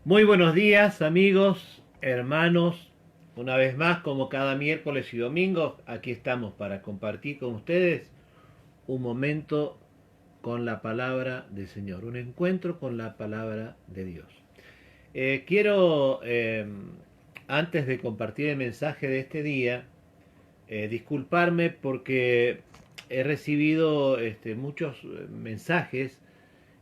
Muy buenos días, amigos, hermanos. Una vez más, como cada miércoles y domingo, aquí estamos para compartir con ustedes un momento con la palabra del Señor, un encuentro con la palabra de Dios. Quiero, antes de compartir el mensaje de este día, disculparme porque he recibido muchos mensajes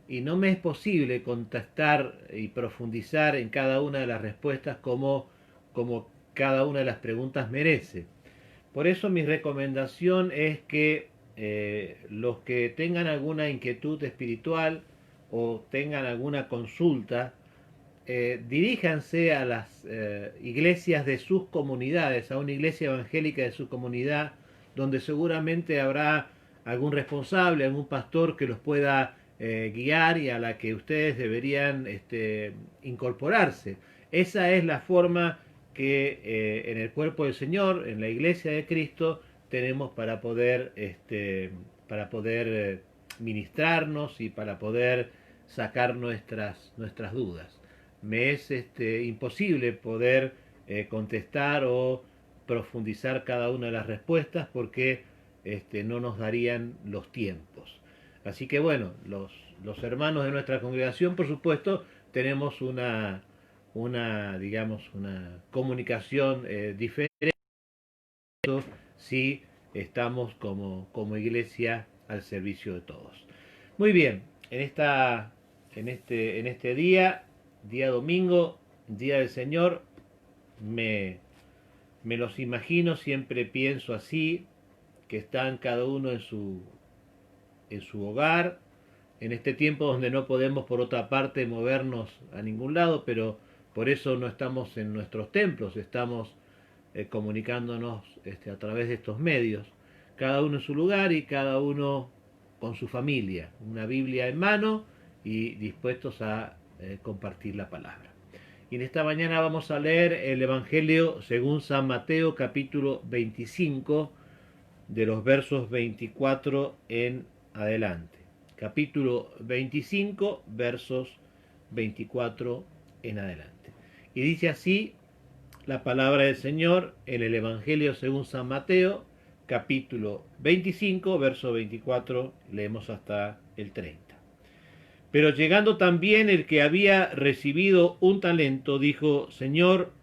y no me es posible contestar y profundizar en cada una de las respuestas como cada una de las preguntas merece. Por eso mi recomendación es que los que tengan alguna inquietud espiritual o tengan alguna consulta, diríjanse a las iglesias de sus comunidades, a una iglesia evangélica de su comunidad, donde seguramente habrá algún responsable, algún pastor que los pueda guiar y a la que ustedes deberían incorporarse. Esa es la forma que en el cuerpo del Señor, en la iglesia de Cristo, tenemos para poder ministrarnos y para poder sacar nuestras dudas. Me es imposible poder contestar o profundizar cada una de las respuestas porque no nos darían los tiempos. Así que bueno, los hermanos de nuestra congregación, por supuesto, tenemos digamos, una comunicación diferente si estamos como iglesia al servicio de todos. Muy bien, en este día domingo, día del Señor, me, me los imagino, siempre pienso así, que están cada uno en su hogar, en este tiempo donde no podemos por otra parte movernos a ningún lado, pero por eso no estamos en nuestros templos, estamos comunicándonos a través de estos medios, cada uno en su lugar y cada uno con su familia, una Biblia en mano y dispuestos a compartir la palabra. Y en esta mañana vamos a leer el Evangelio según San Mateo capítulo 25 de los versos 24 en adelante. Capítulo 25 versos 24 en adelante. Y dice así la palabra del Señor en el Evangelio según San Mateo, capítulo 25, verso 24, leemos hasta el 30. Pero llegando también el que había recibido un talento, dijo, Señor,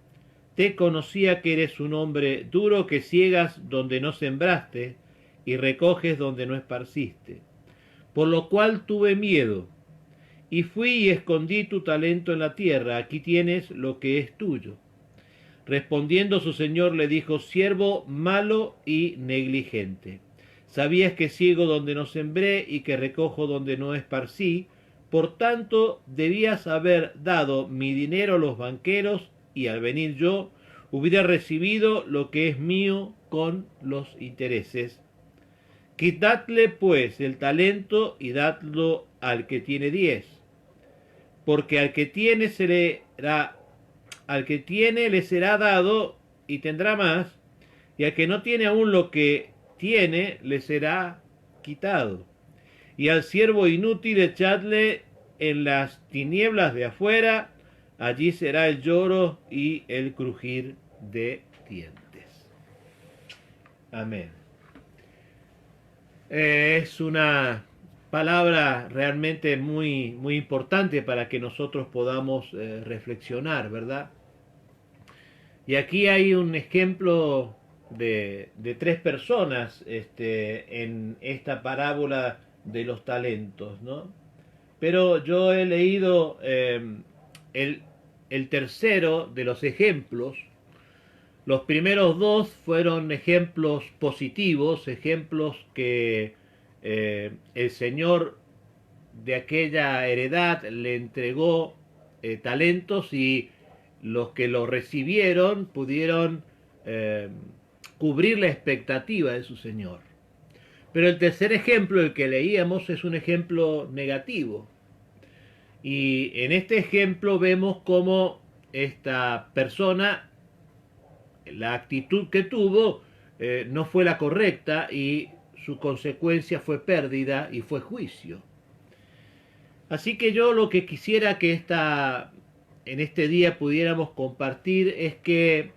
te conocía que eres un hombre duro, que ciegas donde no sembraste y recoges donde no esparciste. Por lo cual tuve miedo, y fui y escondí tu talento en la tierra, aquí tienes lo que es tuyo. Respondiendo su señor le dijo, siervo malo y negligente. Sabías que ciego donde no sembré y que recojo donde no esparcí, por tanto debías haber dado mi dinero a los banqueros y al venir yo hubiera recibido lo que es mío con los intereses. Quitadle pues el talento y dadlo al que tiene 10, porque al que tiene le será dado y tendrá más, y al que no tiene aún lo que tiene le será quitado. Y al siervo inútil echadle en las tinieblas de afuera, allí será el lloro y el crujir de dientes. Amén. Es una palabra realmente muy importante para que nosotros podamos reflexionar, ¿verdad? Y aquí hay un ejemplo de tres personas en esta parábola de los talentos, ¿no? Pero yo he leído el, el tercero de los ejemplos. Los primeros dos fueron ejemplos positivos, ejemplos que el Señor de aquella heredad le entregó talentos y los que lo recibieron pudieron eh, cubrir la expectativa de su Señor. Pero el tercer ejemplo, el que leíamos, es un ejemplo negativo. Y en este ejemplo vemos cómo esta persona, la actitud que tuvo, no fue la correcta y su consecuencia fue pérdida y fue juicio. Así que yo lo que quisiera que en este día pudiéramos compartir es que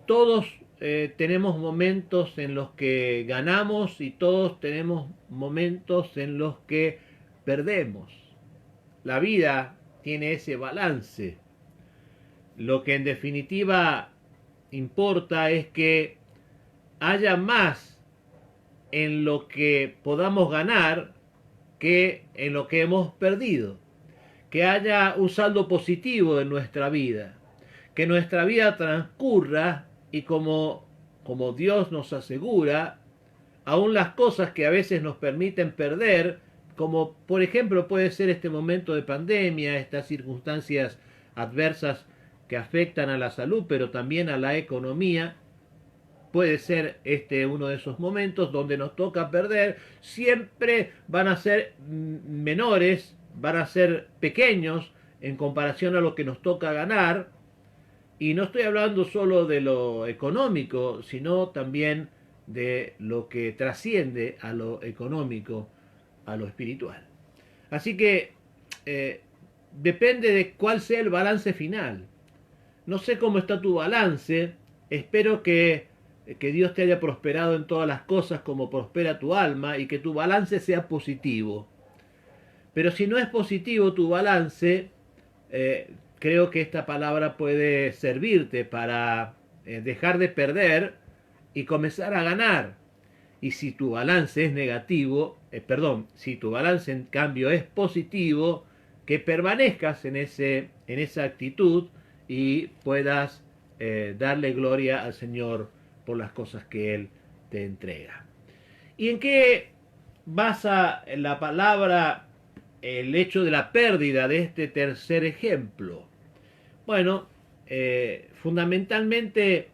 todos tenemos momentos en los que ganamos y todos tenemos momentos en los que perdemos. La vida tiene ese balance. Lo que en definitiva importa es que haya más en lo que podamos ganar que en lo que hemos perdido. Que haya un saldo positivo en nuestra vida. Que nuestra vida transcurra y como Dios nos asegura, aún las cosas que a veces nos permiten perder, como por ejemplo puede ser este momento de pandemia, estas circunstancias adversas que afectan a la salud, pero también a la economía, puede ser uno de esos momentos donde nos toca perder, siempre van a ser menores, van a ser pequeños en comparación a lo que nos toca ganar, y no estoy hablando solo de lo económico, sino también de lo que trasciende a lo económico, a lo espiritual. Así que depende de cuál sea el balance final. No sé cómo está tu balance, espero que Dios te haya prosperado en todas las cosas como prospera tu alma y que tu balance sea positivo. Pero si no es positivo tu balance, creo que esta palabra puede servirte para dejar de perder y comenzar a ganar. Y si tu balance es negativo, si tu balance en cambio es positivo, que permanezcas en esa actitud y puedas darle gloria al Señor por las cosas que Él te entrega. ¿Y en qué basa la palabra el hecho de la pérdida de este tercer ejemplo? Bueno, fundamentalmente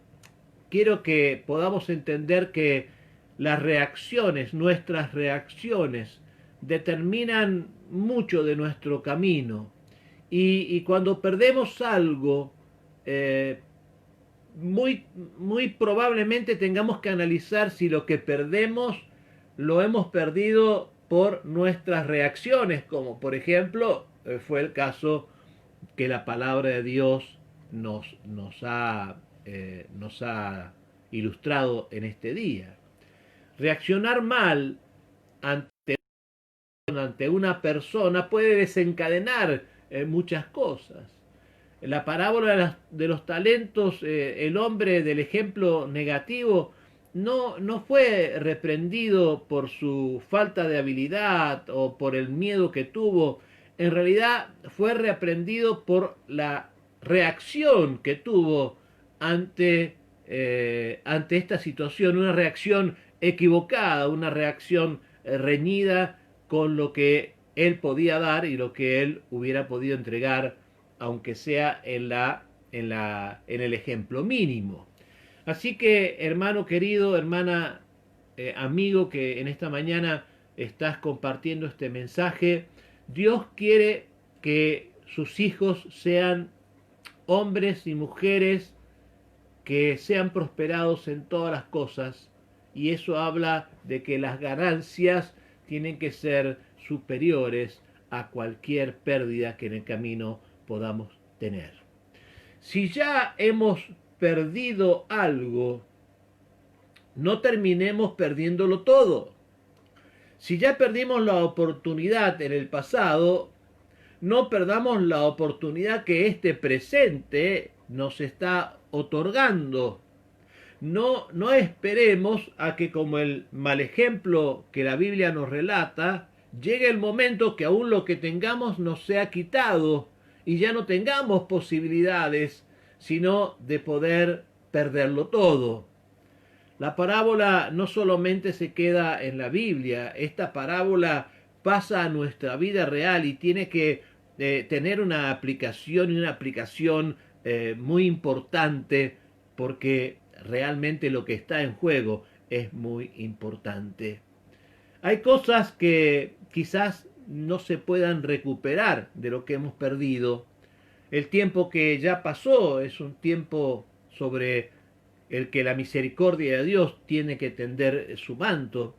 quiero que podamos entender que las reacciones, nuestras reacciones, determinan mucho de nuestro camino. Y cuando perdemos algo, muy probablemente tengamos que analizar si lo que perdemos lo hemos perdido por nuestras reacciones, como por ejemplo fue el caso que la palabra de Dios nos ha ilustrado en este día. Reaccionar mal ante una persona puede desencadenar muchas cosas. En la parábola de los talentos, el hombre del ejemplo negativo no fue reprendido por su falta de habilidad o por el miedo que tuvo. En realidad fue reprendido por la reacción que tuvo ante esta situación, una reacción equivocada, una reacción reñida con lo que él podía dar y lo que él hubiera podido entregar, aunque sea en el ejemplo mínimo. Así que, hermano querido, hermana, amigo, que en esta mañana estás compartiendo este mensaje, Dios quiere que sus hijos sean hombres y mujeres que sean prosperados en todas las cosas, y eso habla de que las ganancias tienen que ser superiores a cualquier pérdida que en el camino podamos tener. Si ya hemos perdido algo, no terminemos perdiéndolo todo. Si ya perdimos la oportunidad en el pasado, no perdamos la oportunidad que este presente nos está otorgando. No esperemos a que, como el mal ejemplo que la Biblia nos relata, llegue el momento que aún lo que tengamos nos sea quitado y ya no tengamos posibilidades sino de poder perderlo todo. La parábola no solamente se queda en la Biblia, esta parábola pasa a nuestra vida real y tiene que tener una aplicación muy importante, porque realmente lo que está en juego es muy importante. Hay cosas que quizás no se puedan recuperar de lo que hemos perdido. El tiempo que ya pasó es un tiempo sobre el que la misericordia de Dios tiene que tender su manto,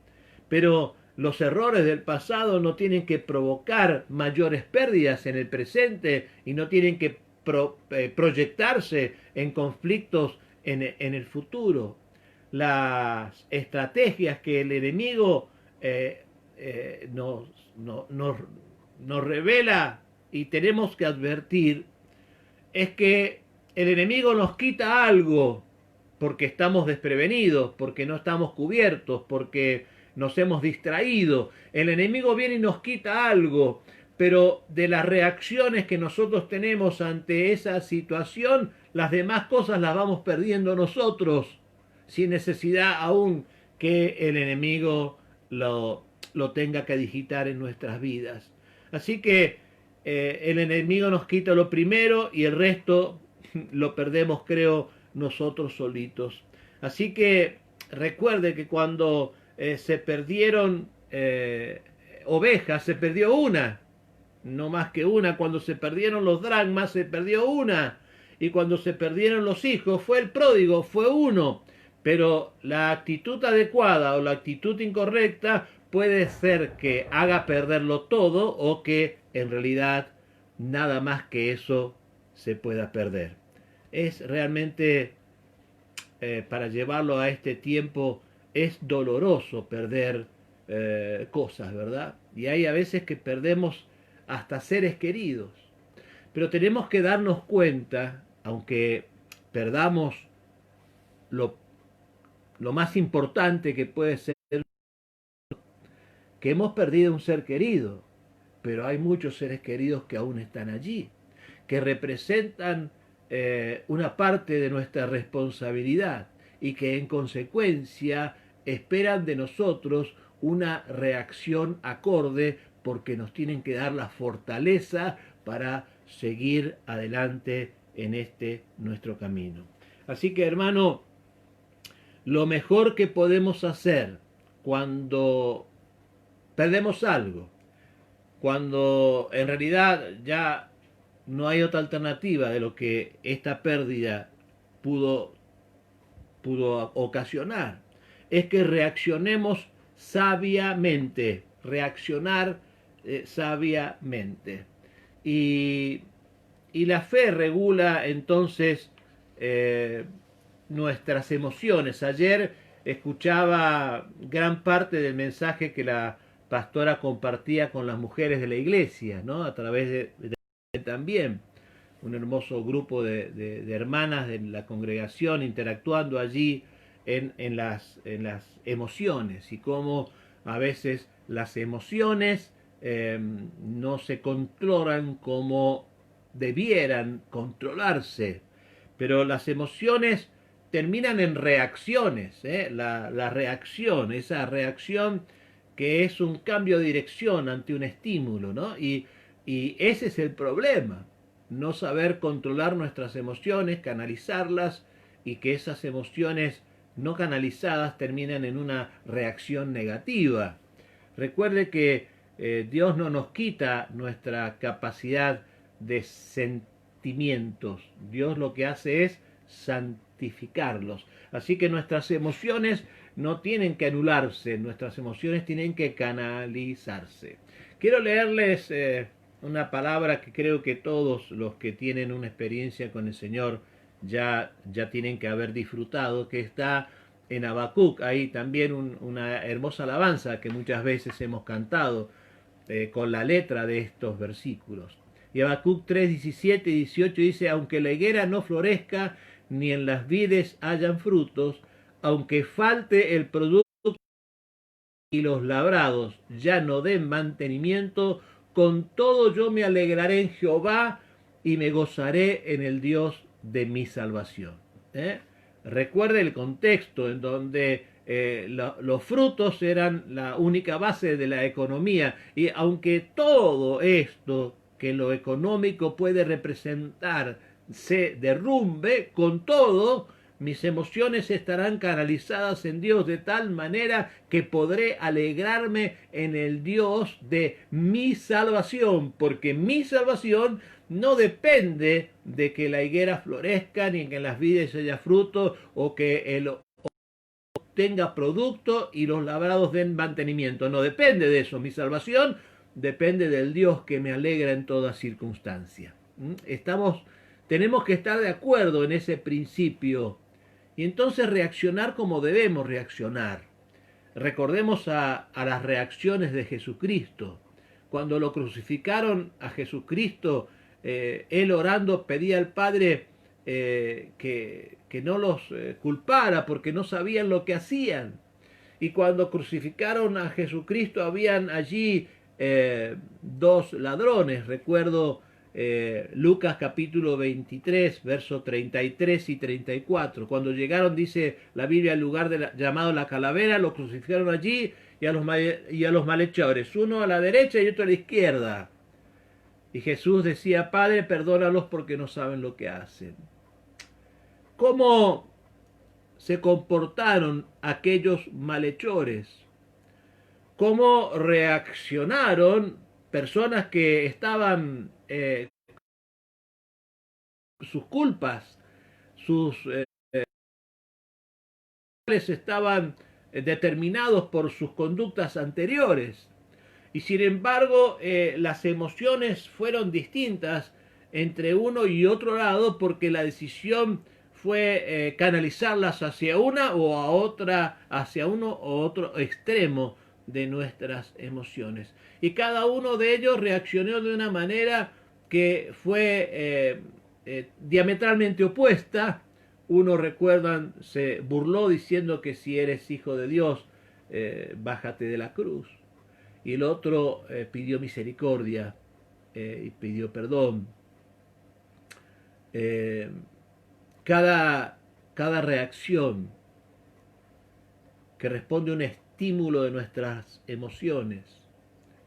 pero los errores del pasado no tienen que provocar mayores pérdidas en el presente y no tienen que proyectarse en conflictos en el futuro. Las estrategias que el enemigo nos revela y tenemos que advertir es que el enemigo nos quita algo porque estamos desprevenidos, porque no estamos cubiertos, porque nos hemos distraído. El enemigo viene y nos quita algo, pero de las reacciones que nosotros tenemos ante esa situación, las demás cosas las vamos perdiendo nosotros, sin necesidad aún que el enemigo lo tenga que digitar en nuestras vidas. Así que el enemigo nos quita lo primero y el resto lo perdemos, creo, nosotros solitos. Así que recuerde que cuando se perdieron ovejas, se perdió una, no más que una. Cuando se perdieron los dracmas, se perdió una. Y cuando se perdieron los hijos, fue el pródigo, fue uno. Pero la actitud adecuada o la actitud incorrecta puede ser que haga perderlo todo o que en realidad nada más que eso se pueda perder. Es realmente, para llevarlo a este tiempo, es doloroso perder cosas, ¿verdad? Y hay a veces que perdemos hasta seres queridos. Pero tenemos que darnos cuenta, aunque perdamos lo más importante que puede ser, que hemos perdido un ser querido, pero hay muchos seres queridos que aún están allí, que representan una parte de nuestra responsabilidad y que en consecuencia esperan de nosotros una reacción acorde, porque nos tienen que dar la fortaleza para seguir adelante en este nuestro camino. Así que, hermano, lo mejor que podemos hacer cuando perdemos algo, cuando en realidad ya no hay otra alternativa de lo que esta pérdida pudo ocasionar, es que reaccionemos sabiamente, reaccionar sabiamente. Y la fe regula entonces nuestras emociones. Ayer escuchaba gran parte del mensaje que la pastora compartía con las mujeres de la iglesia, ¿no? A través de también un hermoso grupo de hermanas de la congregación interactuando allí en las emociones, y cómo a veces las emociones no se controlan como debieran controlarse, pero las emociones terminan en reacciones, la reacción, esa reacción que es un cambio de dirección ante un estímulo, ¿no? Y ese es el problema, no saber controlar nuestras emociones, canalizarlas, y que esas emociones no canalizadas terminan en una reacción negativa. Recuerde que Dios no nos quita nuestra capacidad de sentimientos. Dios lo que hace es santificarlos. Así que nuestras emociones no tienen que anularse, nuestras emociones tienen que canalizarse. Quiero leerles una palabra que creo que todos los que tienen una experiencia con el Señor ya tienen que haber disfrutado, que está en Habacuc. Ahí también una hermosa alabanza que muchas veces hemos cantado con la letra de estos versículos. Y Habacuc 3, 17 y 18 dice: aunque la higuera no florezca, ni en las vides hayan frutos, aunque falte el producto y los labrados ya no den mantenimiento, con todo yo me alegraré en Jehová y me gozaré en el Dios de mi salvación. Recuerde el contexto en donde los frutos eran la única base de la economía, y aunque todo esto que lo económico puede representar se derrumbe, con todo mis emociones estarán canalizadas en Dios de tal manera que podré alegrarme en el Dios de mi salvación, porque mi salvación no depende de que la higuera florezca, ni que en las vides haya fruto, o que el tenga producto y los labrados den mantenimiento. No depende de eso. Mi salvación depende del Dios que me alegra en toda circunstancia. Estamos tenemos que estar de acuerdo en ese principio y entonces reaccionar como debemos reaccionar. Recordemos a las reacciones de Jesucristo. Cuando lo crucificaron a Jesucristo, él orando pedía al Padre que no los culpara porque no sabían lo que hacían. Y cuando crucificaron a Jesucristo habían allí dos ladrones. Recuerdo Lucas capítulo 23, versos 33 y 34. Cuando llegaron, dice la Biblia, al lugar llamado la Calavera, lo crucificaron allí y a los malhechores, uno a la derecha y otro a la izquierda. Y Jesús decía: Padre, perdónalos porque no saben lo que hacen. ¿Cómo se comportaron aquellos malhechores? ¿Cómo reaccionaron personas que estaban sus culpas, sus estaban determinados por sus conductas anteriores? Y sin embargo, las emociones fueron distintas entre uno y otro lado porque la decisión fue canalizarlas hacia una o a otra, hacia uno o otro extremo de nuestras emociones. Y cada uno de ellos reaccionó de una manera que fue diametralmente opuesta. Uno, recuerdan, se burló diciendo que si eres hijo de Dios, bájate de la cruz. Y el otro pidió misericordia y pidió perdón. Cada reacción que responde a un estímulo de nuestras emociones,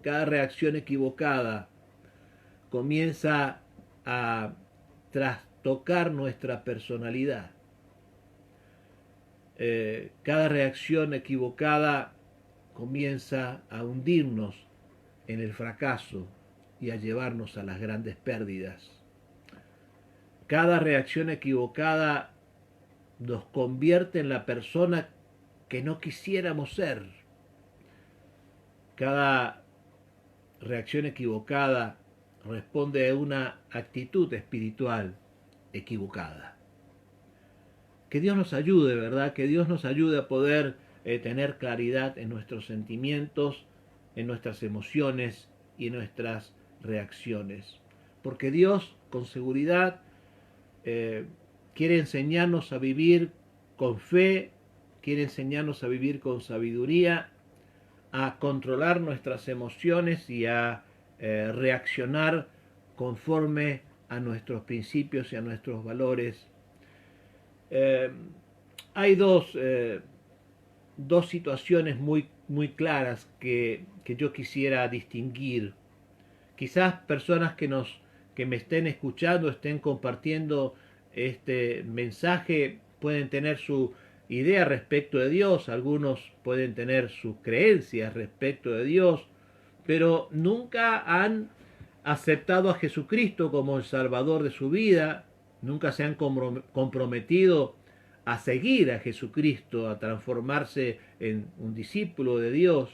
cada reacción equivocada comienza a trastocar nuestra personalidad. Cada reacción equivocada comienza a hundirnos en el fracaso y a llevarnos a las grandes pérdidas. Cada reacción equivocada nos convierte en la persona que no quisiéramos ser. Cada reacción equivocada responde a una actitud espiritual equivocada. Que Dios nos ayude, ¿verdad? Que Dios nos ayude a poder tener claridad en nuestros sentimientos, en nuestras emociones y en nuestras reacciones. Porque Dios, con seguridad, quiere enseñarnos a vivir con fe, quiere enseñarnos a vivir con sabiduría, a controlar nuestras emociones y a reaccionar conforme a nuestros principios y a nuestros valores. Hay dos situaciones muy claras que yo quisiera distinguir. Quizás personas que me estén escuchando, estén compartiendo este mensaje, pueden tener su idea respecto de Dios, algunos pueden tener sus creencias respecto de Dios, pero nunca han aceptado a Jesucristo como el Salvador de su vida, nunca se han comprometido a seguir a Jesucristo, a transformarse en un discípulo de Dios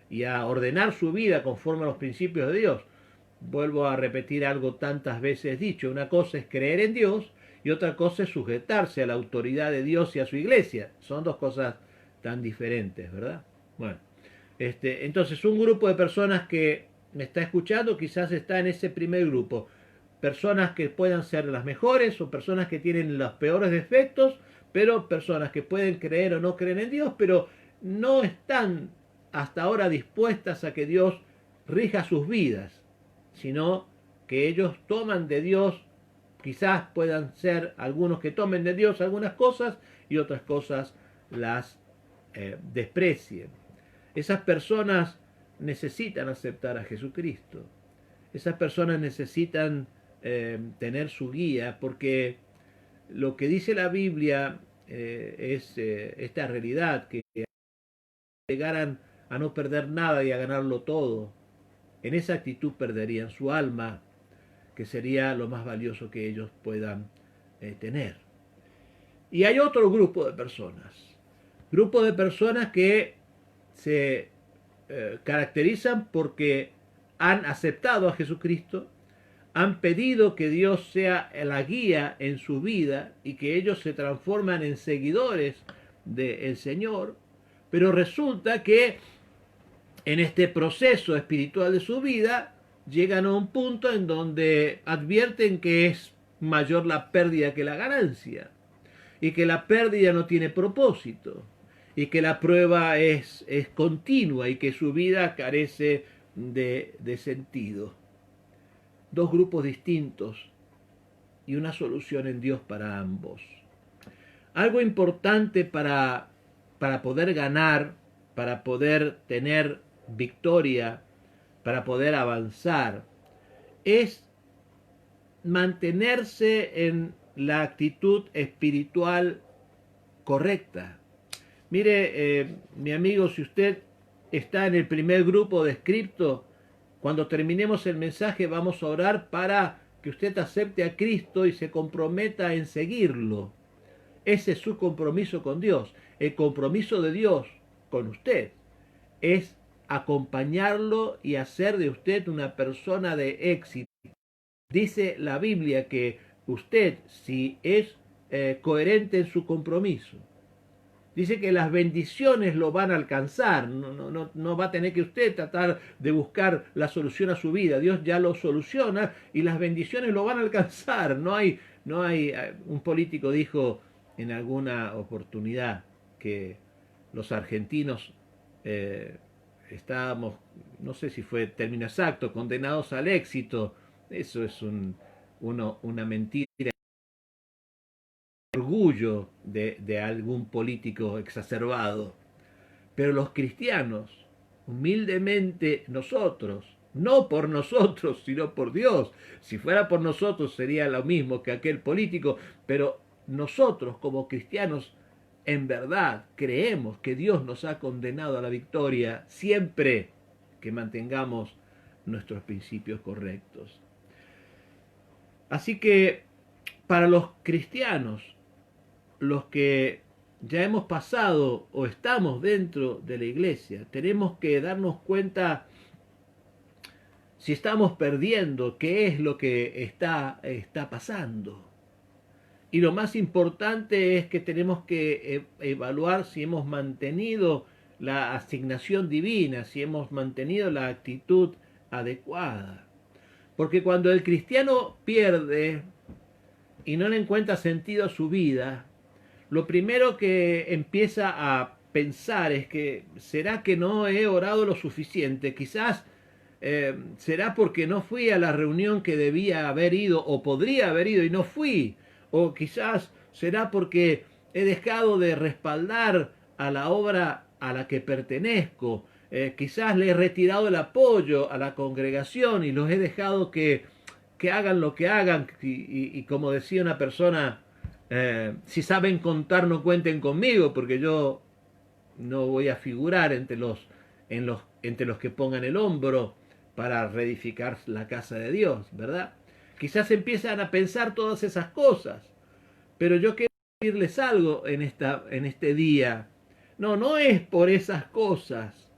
y a ordenar su vida conforme a los principios de Dios. Vuelvo a repetir algo tantas veces dicho: una cosa es creer en Dios y otra cosa es sujetarse a la autoridad de Dios y a su iglesia. Son dos cosas tan diferentes, ¿verdad? Bueno, entonces un grupo de personas que me está escuchando quizás está en ese primer grupo. Personas que puedan ser las mejores o personas que tienen los peores defectos, pero personas que pueden creer o no creer en Dios, pero no están hasta ahora dispuestas a que Dios rija sus vidas, sino que ellos toman de Dios, quizás puedan ser algunos que tomen de Dios algunas cosas y otras cosas las desprecien. Esas personas necesitan aceptar a Jesucristo. Esas personas necesitan tener su guía, porque lo que dice la Biblia es esta realidad, que llegaran a no perder nada y a ganarlo todo. En esa actitud perderían su alma, que sería lo más valioso que ellos puedan tener. Y hay otro grupo de personas que se caracterizan porque han aceptado a Jesucristo, han pedido que Dios sea la guía en su vida y que ellos se transforman en seguidores del Señor, pero resulta que en este proceso espiritual de su vida llegan a un punto en donde advierten que es mayor la pérdida que la ganancia y que la pérdida no tiene propósito y que la prueba es continua y que su vida carece de sentido. Dos grupos distintos y una solución en Dios para ambos. Algo importante para poder ganar, para poder tener victoria, para poder avanzar, es mantenerse en la actitud espiritual correcta. Mire, mi amigo, si usted está en el primer grupo descrito, cuando terminemos el mensaje vamos a orar para que usted acepte a Cristo y se comprometa en seguirlo. Ese es su compromiso con Dios. El compromiso de Dios con usted es acompañarlo y hacer de usted una persona de éxito. Dice la Biblia que usted, si es coherente en su compromiso, dice que las bendiciones lo van a alcanzar, no va a tener que usted tratar de buscar la solución a su vida, Dios ya lo soluciona y las bendiciones lo van a alcanzar. Un político dijo en alguna oportunidad que los argentinos estábamos, no sé si fue el término exacto, condenados al éxito. Eso es una mentira, orgullo de algún político exacerbado. Pero los cristianos, humildemente nosotros, no por nosotros, sino por Dios. Si fuera por nosotros sería lo mismo que aquel político, pero nosotros como cristianos en verdad creemos que Dios nos ha condenado a la victoria siempre que mantengamos nuestros principios correctos. Así que para los cristianos, los que ya hemos pasado o estamos dentro de la iglesia, tenemos que darnos cuenta si estamos perdiendo, qué es lo que está pasando. Y lo más importante es que tenemos que evaluar si hemos mantenido la asignación divina, si hemos mantenido la actitud adecuada. Porque cuando el cristiano pierde y no le encuentra sentido a su vida, lo primero que empieza a pensar es que ¿será que no he orado lo suficiente? Quizás será porque no fui a la reunión que debía haber ido o podría haber ido y no fui. O quizás será porque he dejado de respaldar a la obra a la que pertenezco. Quizás le he retirado el apoyo a la congregación y los he dejado que hagan lo que hagan. Y como decía una persona, si saben contar no cuenten conmigo, porque yo no voy a figurar entre los que pongan el hombro para reedificar la casa de Dios, ¿verdad? Quizás empiezan a pensar todas esas cosas, pero yo quiero decirles algo en este día. No es por esas cosas.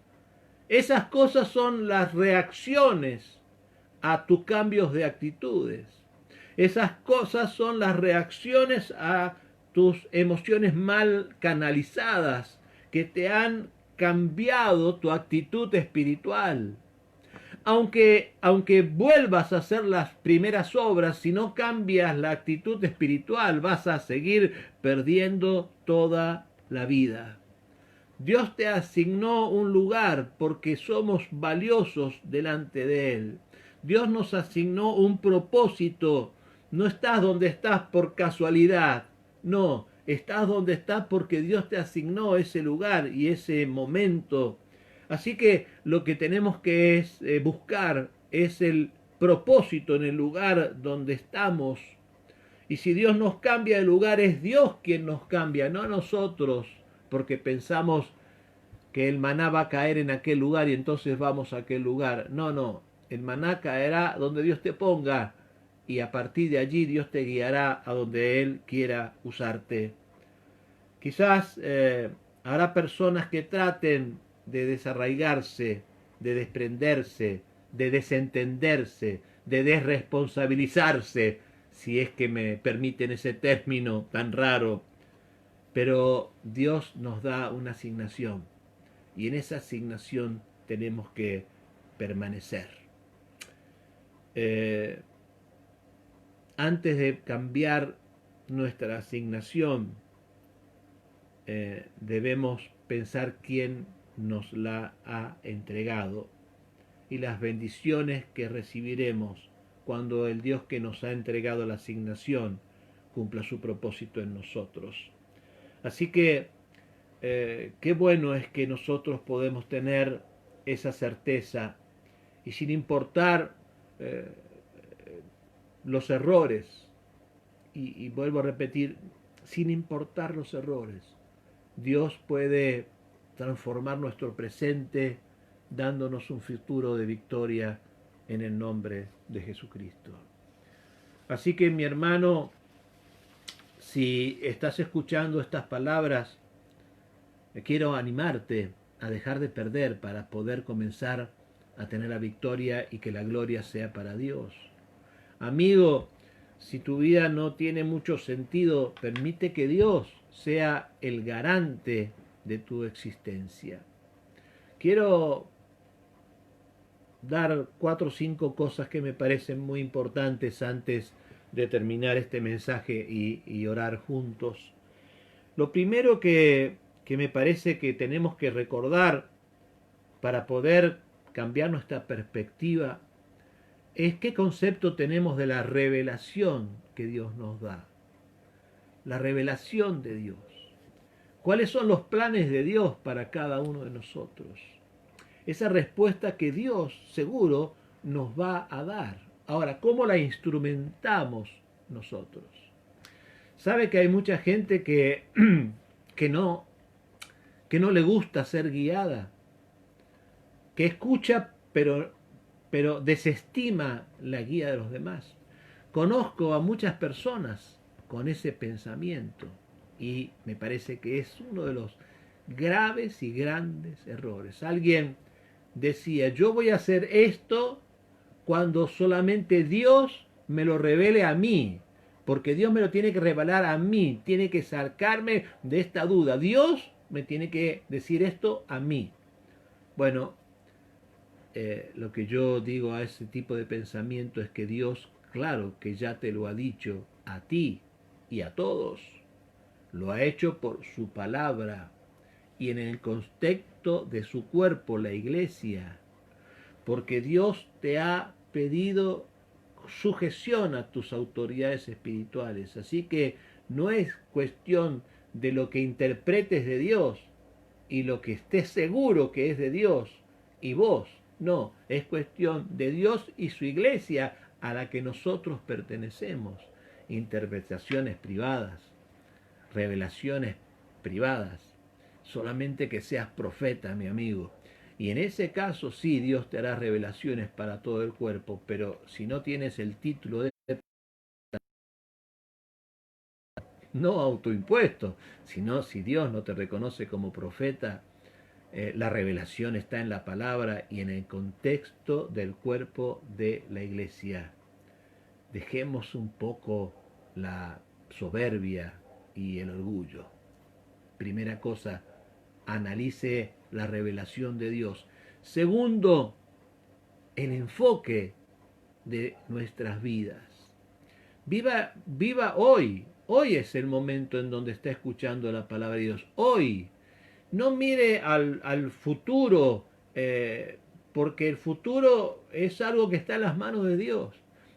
Esas cosas son las reacciones a tus cambios de actitudes. Esas cosas son las reacciones a tus emociones mal canalizadas que te han cambiado tu actitud espiritual. Aunque vuelvas a hacer las primeras obras, si no cambias la actitud espiritual, vas a seguir perdiendo toda la vida. Dios te asignó un lugar porque somos valiosos delante de Él. Dios nos asignó un propósito. No estás donde estás por casualidad. No, estás donde estás porque Dios te asignó ese lugar y ese momento. Así que lo que tenemos que buscar es el propósito en el lugar donde estamos. Y si Dios nos cambia de lugar, es Dios quien nos cambia, no nosotros, porque pensamos que el maná va a caer en aquel lugar y entonces vamos a aquel lugar. No, el maná caerá donde Dios te ponga y a partir de allí Dios te guiará a donde Él quiera usarte. Quizás habrá personas que traten de desarraigarse, de desprenderse, de desentenderse de desresponsabilizarse, si es que me permiten ese término tan raro. Pero Dios nos da una asignación y en esa asignación tenemos que permanecer. Antes de cambiar nuestra asignación, debemos pensar quién nos la ha entregado y las bendiciones que recibiremos cuando el Dios que nos ha entregado la asignación cumpla su propósito en nosotros. Así que qué bueno es que nosotros podemos tener esa certeza y sin importar los errores, y vuelvo a repetir, sin importar los errores, Dios puede transformar nuestro presente dándonos un futuro de victoria en el nombre de Jesucristo. Así que mi hermano, si estás escuchando estas palabras, quiero animarte a dejar de perder para poder comenzar a tener la victoria y que la gloria sea para Dios. Amigo, si tu vida no tiene mucho sentido, permite que Dios sea el garante de tu existencia. Quiero dar 4 o 5 cosas que me parecen muy importantes antes de terminar este mensaje y orar juntos. Lo primero que me parece que tenemos que recordar para poder cambiar nuestra perspectiva es qué concepto tenemos de la revelación que Dios nos da. La revelación de Dios. ¿Cuáles son los planes de Dios para cada uno de nosotros? Esa respuesta que Dios seguro nos va a dar. Ahora, ¿cómo la instrumentamos nosotros? Sabe que hay mucha gente que no le gusta ser guiada, que escucha pero desestima la guía de los demás. Conozco a muchas personas con ese pensamiento y me parece que es uno de los graves y grandes errores. Alguien decía, yo voy a hacer esto cuando solamente Dios me lo revele a mí, porque Dios me lo tiene que revelar a mí, tiene que sacarme de esta duda. Dios me tiene que decir esto a mí. Bueno, lo que yo digo a ese tipo de pensamiento es que Dios, claro que ya te lo ha dicho a ti y a todos, lo ha hecho por su palabra y en el contexto de su cuerpo, la iglesia, porque Dios te ha pedido sujeción a tus autoridades espirituales. Así que no es cuestión de lo que interpretes de Dios y lo que estés seguro que es de Dios y vos. No, es cuestión de Dios y su iglesia a la que nosotros pertenecemos. Interpretaciones privadas, revelaciones privadas. Solamente que seas profeta, mi amigo. Y en ese caso sí, Dios te hará revelaciones para todo el cuerpo, pero si no tienes el título de no autoimpuesto, sino si Dios no te reconoce como profeta, la revelación está en la palabra y en el contexto del cuerpo de la iglesia. Dejemos un poco la soberbia y el orgullo. Primera cosa, analice la revelación de Dios. Segundo, el enfoque de nuestras vidas. Viva hoy. Hoy es el momento en donde está escuchando la palabra de Dios. Hoy. No mire al futuro, porque el futuro es algo que está en las manos de Dios.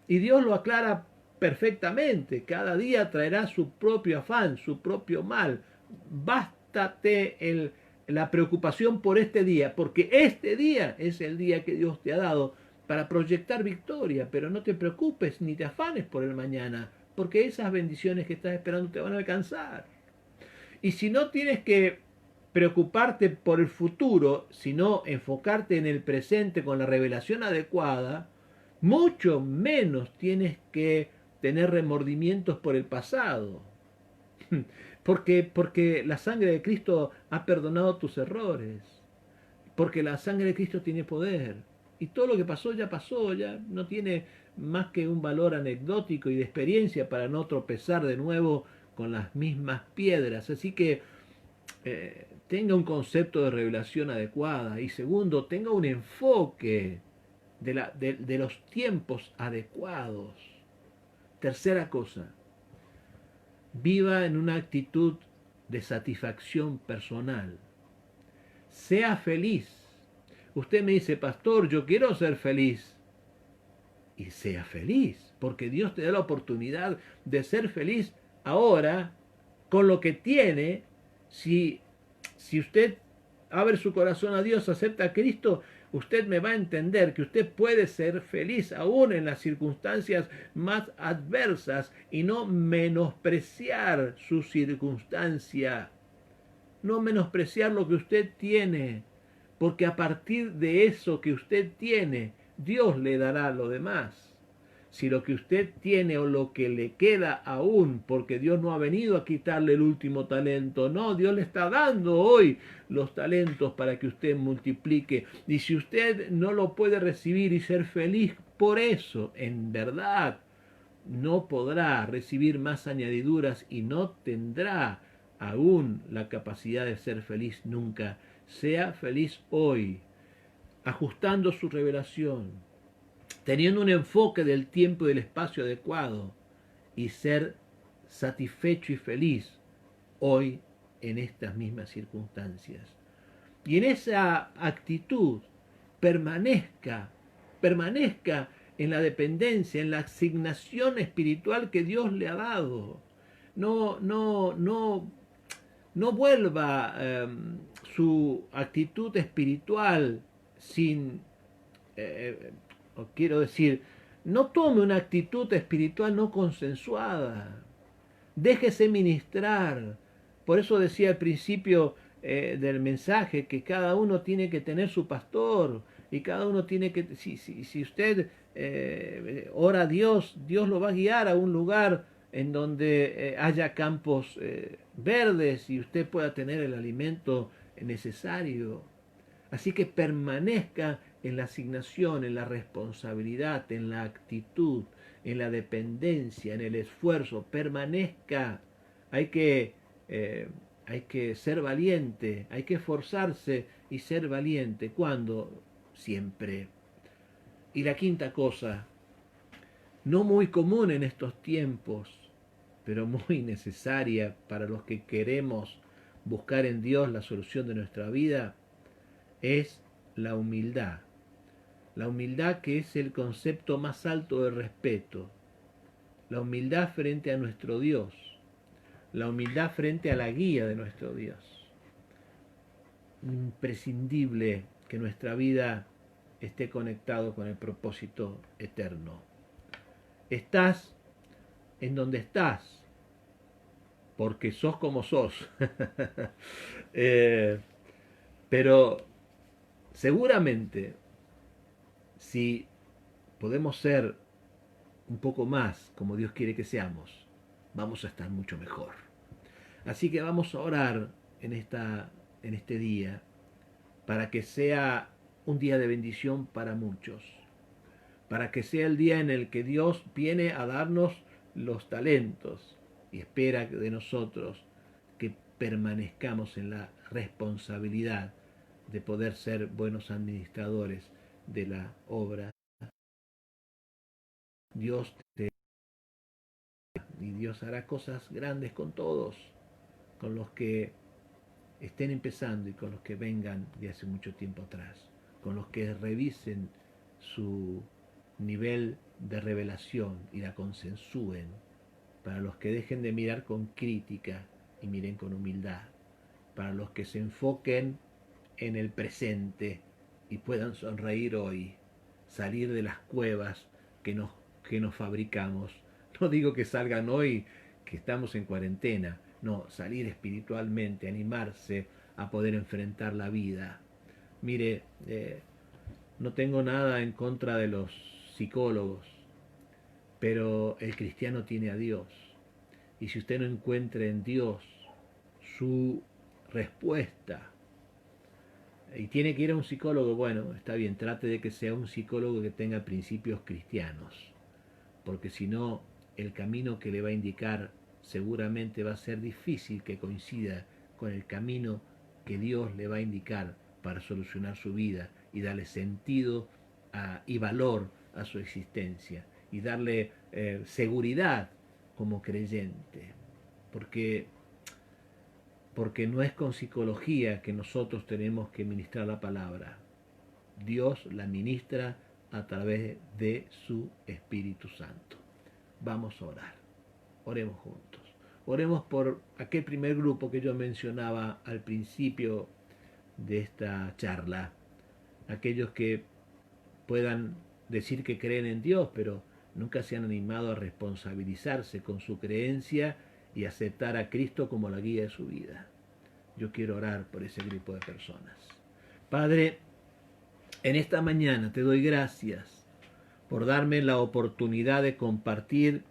Y Dios lo aclara perfectamente. Cada día traerá su propio afán, su propio mal. Bástate la preocupación por este día, porque este día es el día que Dios te ha dado para proyectar victoria. Pero no te preocupes ni te afanes por el mañana, porque esas bendiciones que estás esperando te van a alcanzar. Y si no tienes que preocuparte por el futuro, sino enfocarte en el presente con la revelación adecuada, mucho menos tienes que tener remordimientos por el pasado. Porque la sangre de Cristo ha perdonado tus errores. Porque la sangre de Cristo tiene poder. Y todo lo que pasó, ya no tiene más que un valor anecdótico y de experiencia para no tropezar de nuevo con las mismas piedras. Así que tenga un concepto de revelación adecuada y segundo, tenga un enfoque de los tiempos adecuados. Tercera cosa, viva en una actitud de satisfacción personal. Sea feliz. Usted me dice, pastor, yo quiero ser feliz. Y sea feliz, porque Dios te da la oportunidad de ser feliz ahora con lo que tiene. Si usted abre su corazón a Dios, acepta a Cristo, usted me va a entender que usted puede ser feliz aún en las circunstancias más adversas y no menospreciar su circunstancia, no menospreciar lo que usted tiene, porque a partir de eso que usted tiene, Dios le dará lo demás. Si lo que usted tiene o lo que le queda aún, porque Dios no ha venido a quitarle el último talento, no, Dios le está dando hoy los talentos para que usted multiplique. Y si usted no lo puede recibir y ser feliz por eso, en verdad, no podrá recibir más añadiduras y no tendrá aún la capacidad de ser feliz nunca. Sea feliz hoy, ajustando su revelación, teniendo un enfoque del tiempo y del espacio adecuado y ser satisfecho y feliz hoy en estas mismas circunstancias. Y en esa actitud permanezca en la dependencia, en la asignación espiritual que Dios le ha dado. No vuelva su actitud espiritual sin quiero decir, no tome una actitud espiritual no consensuada. Déjese ministrar. Por eso decía al principio del mensaje que cada uno tiene que tener su pastor y cada uno tiene que, si usted ora a Dios, Dios lo va a guiar a un lugar en donde haya campos verdes y usted pueda tener el alimento necesario. Así que permanezca en la asignación, en la responsabilidad, en la actitud, en la dependencia, en el esfuerzo. Permanezca. Hay que ser valiente, hay que esforzarse y ser valiente. ¿Cuándo? Siempre. Y la quinta cosa, no muy común en estos tiempos, pero muy necesaria para los que queremos buscar en Dios la solución de nuestra vida, es la humildad. La humildad, que es el concepto más alto de respeto. La humildad frente a nuestro Dios. La humildad frente a la guía de nuestro Dios. Imprescindible que nuestra vida esté conectado con el propósito eterno. Estás en donde estás porque sos como sos. Pero seguramente, si podemos ser un poco más como Dios quiere que seamos, vamos a estar mucho mejor. Así que vamos a orar en este día para que sea un día de bendición para muchos, para que sea el día en el que Dios viene a darnos los talentos y espera de nosotros que permanezcamos en la responsabilidad de poder ser buenos administradores de la obra. Dios y Dios hará cosas grandes con todos, con los que estén empezando y con los que vengan de hace mucho tiempo atrás, con los que revisen su nivel de revelación y la consensúen, para los que dejen de mirar con crítica y miren con humildad, para los que se enfoquen en el presente y puedan sonreír hoy, salir de las cuevas que nos fabricamos. No digo que salgan hoy que estamos en cuarentena, no, salir espiritualmente, animarse a poder enfrentar la vida. Mire, no tengo nada en contra de los psicólogos, pero el cristiano tiene a Dios. Y si usted no encuentra en Dios su respuesta y tiene que ir a un psicólogo, bueno, está bien, trate de que sea un psicólogo que tenga principios cristianos. porque si no, el camino que le va a indicar seguramente va a ser difícil que coincida con el camino que Dios le va a indicar para solucionar su vida y darle sentido y valor a su existencia y darle seguridad como creyente. Porque no es con psicología que nosotros tenemos que ministrar la palabra. Dios la ministra a través de su Espíritu Santo. Vamos a orar. Oremos juntos. Oremos por aquel primer grupo que yo mencionaba al principio de esta charla. Aquellos que puedan decir que creen en Dios, pero nunca se han animado a responsabilizarse con su creencia y aceptar a Cristo como la guía de su vida. Yo quiero orar por ese grupo de personas. Padre, en esta mañana te doy gracias por darme la oportunidad de compartir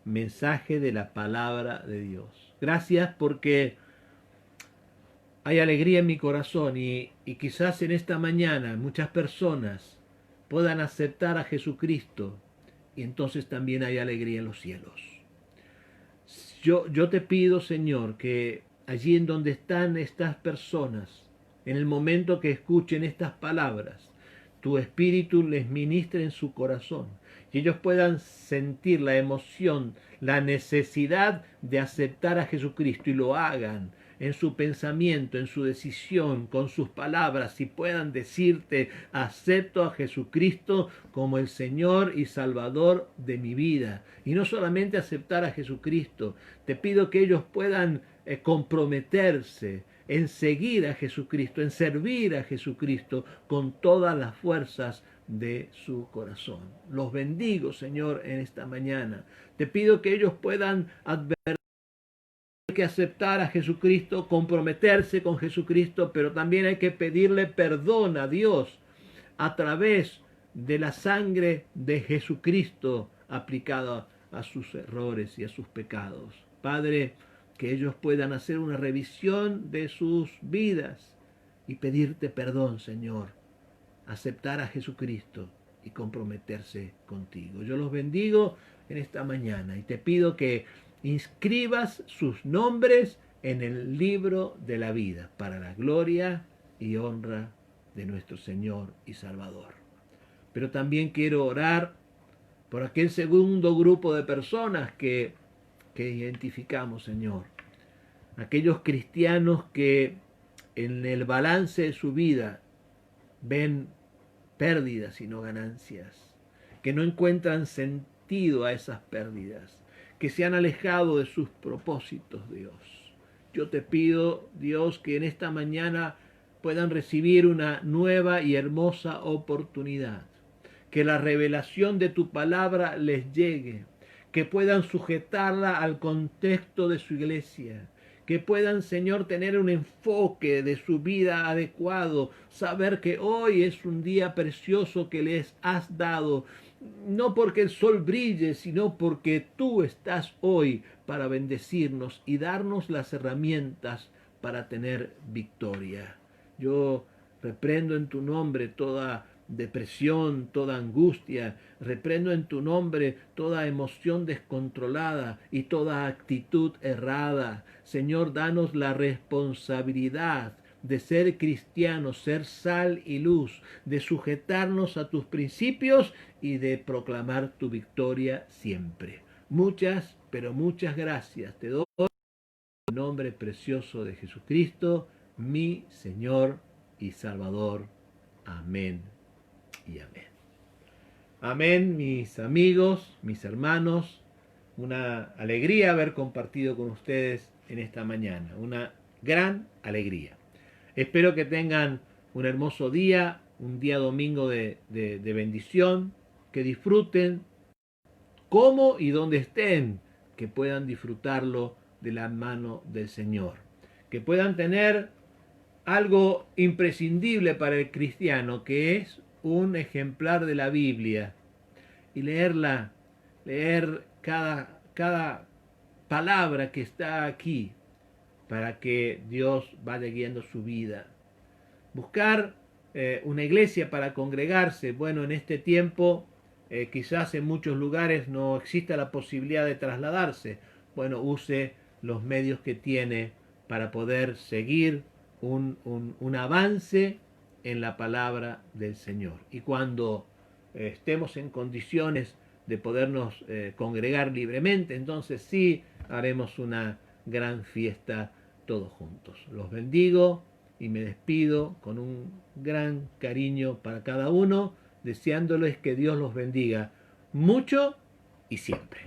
mensaje de la palabra de Dios. Gracias porque hay alegría en mi corazón y quizás en esta mañana muchas personas puedan aceptar a Jesucristo y entonces también hay alegría en los cielos. Yo te pido, Señor, que allí en donde están estas personas, en el momento que escuchen estas palabras, tu Espíritu les ministre en su corazón y ellos puedan sentir la emoción, la necesidad de aceptar a Jesucristo y lo hagan en su pensamiento, en su decisión, con sus palabras, y puedan decirte: acepto a Jesucristo como el Señor y Salvador de mi vida. Y no solamente aceptar a Jesucristo, te pido que ellos puedan comprometerse en seguir a Jesucristo, en servir a Jesucristo con todas las fuerzas de su corazón. Los bendigo, Señor, en esta mañana. Te pido que ellos puedan advertir que aceptar a Jesucristo, comprometerse con Jesucristo, pero también hay que pedirle perdón a Dios a través de la sangre de Jesucristo aplicada a sus errores y a sus pecados. Padre, que ellos puedan hacer una revisión de sus vidas y pedirte perdón, Señor, aceptar a Jesucristo y comprometerse contigo. Yo los bendigo en esta mañana y te pido que inscribas sus nombres en el libro de la vida para la gloria y honra de nuestro Señor y Salvador. Pero también quiero orar por aquel segundo grupo de personas que identificamos, Señor. Aquellos cristianos que en el balance de su vida ven pérdidas y no ganancias, que no encuentran sentido a esas pérdidas, que se han alejado de sus propósitos, Dios. Yo te pido, Dios, que en esta mañana puedan recibir una nueva y hermosa oportunidad, que la revelación de tu palabra les llegue, que puedan sujetarla al contexto de su iglesia, que puedan, Señor, tener un enfoque de su vida adecuado, saber que hoy es un día precioso que les has dado, no porque el sol brille, sino porque tú estás hoy para bendecirnos y darnos las herramientas para tener victoria. Yo reprendo en tu nombre toda depresión, toda angustia, reprendo en tu nombre toda emoción descontrolada y toda actitud errada. Señor, danos la responsabilidad de ser cristianos, ser sal y luz, de sujetarnos a tus principios y de proclamar tu victoria siempre. Muchas, pero muchas gracias te doy en el nombre precioso de Jesucristo, mi Señor y Salvador. Amén y amén. Amén, mis amigos, mis hermanos. Una alegría haber compartido con ustedes en esta mañana. Una gran alegría. Espero que tengan un hermoso día, un día domingo de bendición, que disfruten cómo y donde estén, que puedan disfrutarlo de la mano del Señor, que puedan tener algo imprescindible para el cristiano, que es un ejemplar de la Biblia, y leerla, leer cada palabra que está aquí, para que Dios vaya guiando su vida. Buscar una iglesia para congregarse. Bueno, en este tiempo quizás en muchos lugares no exista la posibilidad de trasladarse. Bueno, use los medios que tiene para poder seguir un avance en la palabra del Señor. Y cuando estemos en condiciones de podernos congregar libremente, entonces sí haremos una gran fiesta todos juntos. Los bendigo y me despido con un gran cariño para cada uno, deseándoles que Dios los bendiga mucho y siempre.